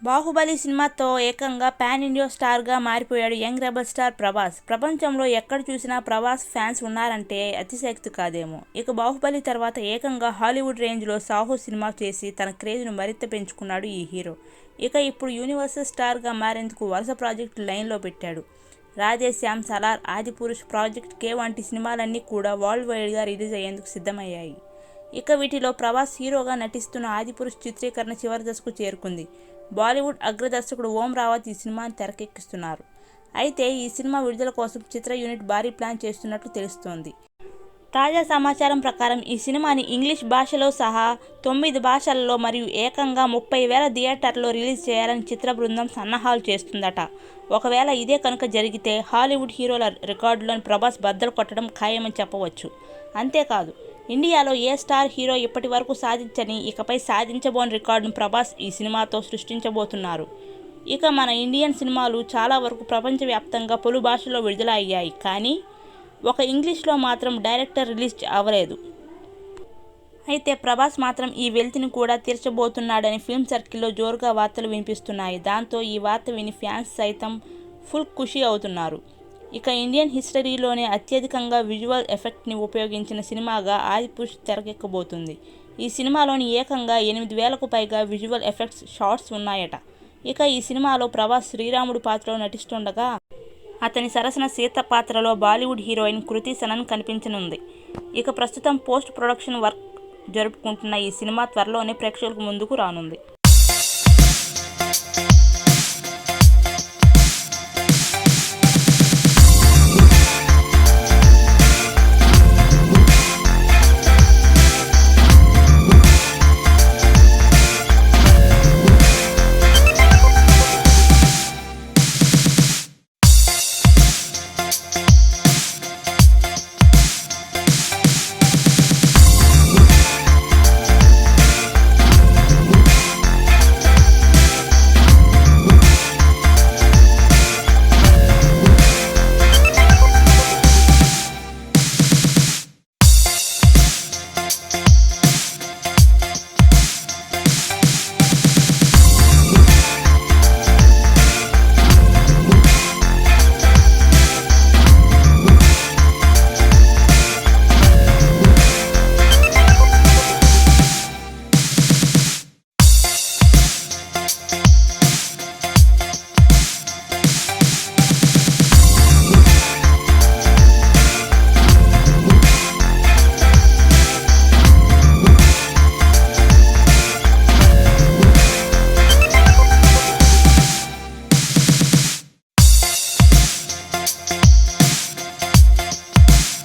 బాహుబలి సినిమాతో ఏకంగా pan India స్టార్గా మారిపోయాడు యంగ్ రెబల్ స్టార్ ప్రభాస్. ప్రపంచంలో ఎక్కడ చూసినా ప్రభాస్ ఫ్యాన్స్ ఉన్నారంటే అతిశయోక్తి కాదేమో. ఇక బాహుబలి తర్వాత ఏకంగా హాలీవుడ్ రేంజ్లో సాహో సినిమా చేసి తన క్రేజ్ను మరింత పెంచుకున్నాడు ఈ హీరో. ఇక ఇప్పుడు యూనివర్సల్ స్టార్గా మారేందుకు వరుస ప్రాజెక్టులు లైన్లో పెట్టాడు. రాధేశ్యామ్, సలార్, ఆదిపురుష్, ప్రాజెక్ట్ కే వంటి సినిమాలన్నీ కూడా వరల్డ్ వైడ్గా రిలీజ్ అయ్యేందుకు సిద్ధమయ్యాయి. ఇక వీటిలో ప్రభాస్ హీరోగా నటిస్తున్న ఆదిపురుష్ చిత్రీకరణ చివరి దశకు చేరుకుంది. బాలీవుడ్ అగ్రదర్శకుడు ఓం రావత్ ఈ సినిమాని తెరకెక్కిస్తున్నారు. అయితే ఈ సినిమా విడుదల కోసం చిత్ర యూనిట్ భారీ ప్లాన్ చేస్తున్నట్లు తెలుస్తోంది. తాజా సమాచారం ప్రకారం ఈ సినిమాని ఇంగ్లీష్ భాషలో సహా 9 భాషలలో మరియు ఏకంగా 30,000 థియేటర్లలో రిలీజ్ చేయాలని చిత్ర బృందం సన్నాహాలు చేస్తుందట. ఒకవేళ ఇదే కనుక జరిగితే హాలీవుడ్ హీరోల రికార్డులను ప్రభాస్ బద్దలు కొట్టడం ఖాయమని చెప్పవచ్చు. అంతేకాదు, ఇండియాలో ఏ స్టార్ హీరో ఇప్పటి వరకు సాధించని, ఇకపై సాధించబోని రికార్డును ప్రభాస్ ఈ సినిమాతో సృష్టించబోతున్నారు. ఇక మన ఇండియన్ సినిమాలు చాలా వరకు ప్రపంచవ్యాప్తంగా పలు భాషల్లో విడుదల అయ్యాయి. కానీ ఒక ఇంగ్లీష్లో మాత్రం డైరెక్టర్ రిలీజ్ అవ్వలేదు. అయితే ప్రభాస్ మాత్రం ఈ వెలితిని కూడా తీర్చబోతున్నాడని ఫిల్మ్ సర్కిల్లో జోరుగా వార్తలు వినిపిస్తున్నాయి. దాంతో ఈ వార్త విని ఫ్యాన్స్ సైతం ఫుల్ ఖుషీ అవుతున్నారు. ఇక ఇండియన్ హిస్టరీలోనే అత్యధికంగా విజువల్ ఎఫెక్ట్ని ఉపయోగించిన సినిమాగా ఆదిపురుష్ తెరకెక్కబోతుంది. ఈ సినిమాలోని ఏకంగా 8,000కు పైగా విజువల్ ఎఫెక్ట్స్ షాట్స్ ఉన్నాయట. ఇక ఈ సినిమాలో ప్రభాస్ శ్రీరాముడు పాత్రలో నటిస్తుండగా అతని సరసన సీత పాత్రలో బాలీవుడ్ హీరోయిన్ కృతి సనన్ కనిపించనుంది. ఇక ప్రస్తుతం పోస్ట్ ప్రొడక్షన్ వర్క్ జరుపుకుంటున్న ఈ సినిమా త్వరలోనే ప్రేక్షకులకు ముందుకు రానుంది.